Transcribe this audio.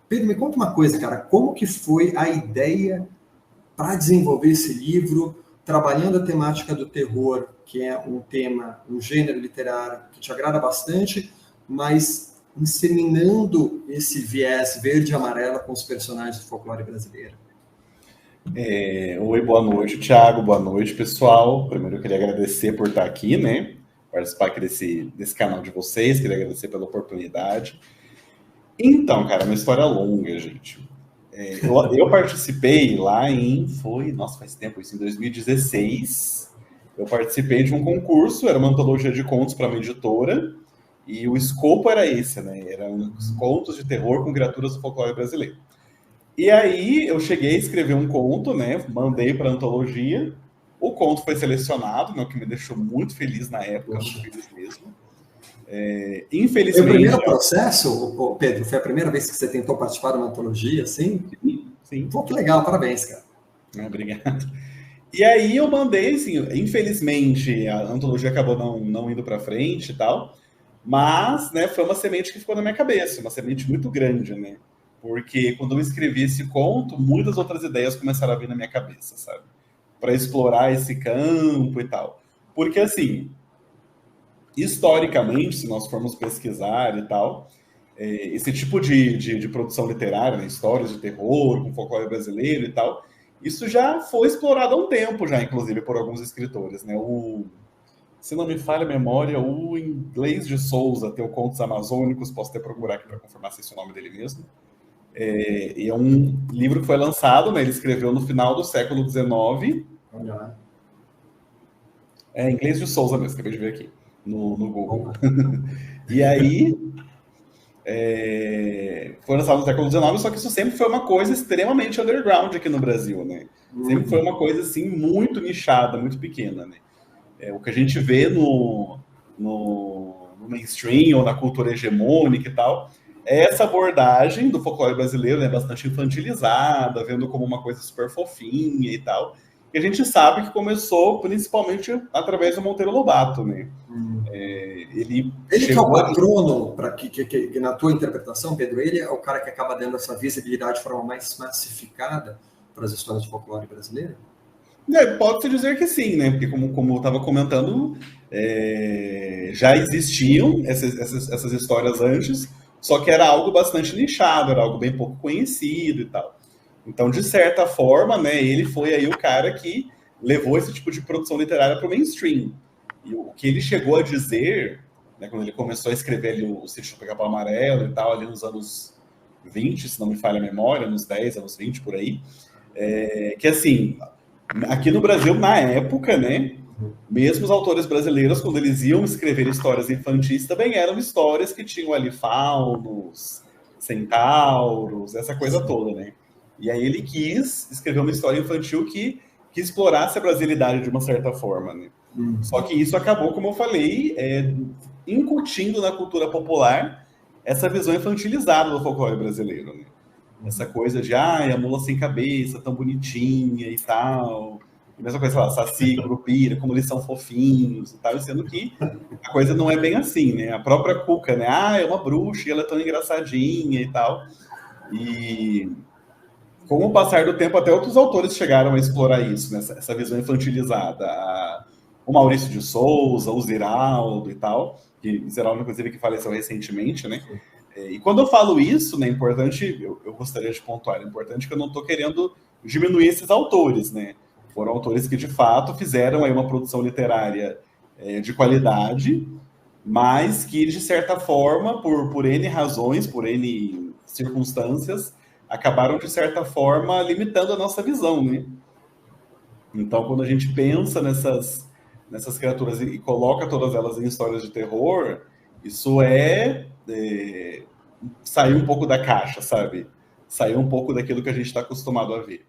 Pedro, me conta uma coisa, cara. Como que foi a ideia para desenvolver esse livro, trabalhando a temática do terror, que é um tema, um gênero literário que te agrada bastante, mas inseminando esse viés verde e amarelo com os personagens do folclore brasileiro? Oi, boa noite, Thiago. Boa noite, pessoal. Primeiro eu queria agradecer por estar aqui, né? Participar aqui desse canal de vocês. Queria agradecer pela oportunidade. Então, cara, uma história longa, gente. Eu participei lá nossa, faz tempo isso, em 2016. Eu participei de um concurso, era uma antologia de contos para uma editora, e o escopo era esse, né? Eram os contos de terror com criaturas do folclore brasileiro. E aí eu cheguei a escrever um conto, né? Mandei para a antologia. O conto foi selecionado, né? O que me deixou muito feliz na época, muito feliz mesmo. Foi o Infelizmente. primeiro processo, Pedro? Foi a primeira vez que você tentou participar de uma antologia, assim? Sim. Pô, que legal, parabéns, cara. Obrigado. E aí eu mandei, assim, infelizmente a antologia acabou não indo para frente e tal, mas, né, foi uma semente que ficou na minha cabeça, uma semente muito grande, né? Porque quando eu escrevi esse conto, muitas outras ideias começaram a vir na minha cabeça, sabe? Para explorar esse campo e tal. Porque, assim, historicamente, se nós formos pesquisar e tal, esse tipo de produção literária, né, histórias de terror, com folclore brasileiro e tal, isso já foi explorado há um tempo já, inclusive, por alguns escritores, né? Se não me falha a memória, o Inglês de Souza tem o Contos Amazônicos, posso até procurar aqui para confirmar se esse é o nome dele mesmo. E é um livro que foi lançado, né? Ele escreveu no final do século XIX. Olha lá. Inglês de Souza mesmo, acabei de ver aqui, no Google. E aí, foi lançado no século XIX, só que isso sempre foi uma coisa extremamente underground aqui no Brasil, né? Sempre foi uma coisa, assim, muito nichada, muito pequena, né? O que a gente vê no mainstream ou na cultura hegemônica e tal, é essa abordagem do folclore brasileiro, né, bastante infantilizada, vendo como uma coisa super fofinha e tal, que a gente sabe que começou principalmente através do Monteiro Lobato, né? Ele que é o chegou patrono, para que na tua interpretação, Pedro, ele é o cara que acaba dando essa visibilidade de forma mais massificada para as histórias de folclore brasileiro? Pode-se dizer que sim, né? Porque como eu estava comentando, já existiam essas histórias antes, só que era algo bastante nichado, era algo bem pouco conhecido e tal. Então, de certa forma, né, ele foi aí o cara que levou esse tipo de produção literária para o mainstream. E o que ele chegou a dizer, né, quando ele começou a escrever ali o Sítio do Pica-Pau Amarelo e tal, ali nos anos 20, se não me falha a memória, nos 10, anos 20, por aí, que assim, aqui no Brasil, na época, né, mesmo os autores brasileiros, quando eles iam escrever histórias infantis, também eram histórias que tinham ali faunos, centauros, essa coisa toda, né? E aí ele quis escrever uma história infantil que explorasse a brasilidade de uma certa forma, né? Só que isso acabou, como eu falei, incutindo na cultura popular essa visão infantilizada do folclore brasileiro, né? Essa coisa de, a mula sem cabeça, tão bonitinha e tal. E mesma coisa, sei lá, Saci, Curupira, como eles são fofinhos e tal, sendo que a coisa não é bem assim, né? A própria Cuca, né? É uma bruxa e ela é tão engraçadinha e tal. E com o passar do tempo, até outros autores chegaram a explorar isso, né? Essa visão infantilizada. O Maurício de Souza, o Ziraldo e tal, que Ziraldo, inclusive, que faleceu recentemente, né? E quando eu falo isso, né, é importante, eu gostaria de pontuar, é importante que eu não estou querendo diminuir esses autores, né? Foram autores que, de fato, fizeram aí uma produção literária de qualidade, mas que, de certa forma, por N razões, por N circunstâncias, acabaram, de certa forma, limitando a nossa visão, né? Então, quando a gente pensa nessas criaturas e coloca todas elas em histórias de terror, isso sair um pouco da caixa, sabe? Sair um pouco daquilo que a gente está acostumado a ver.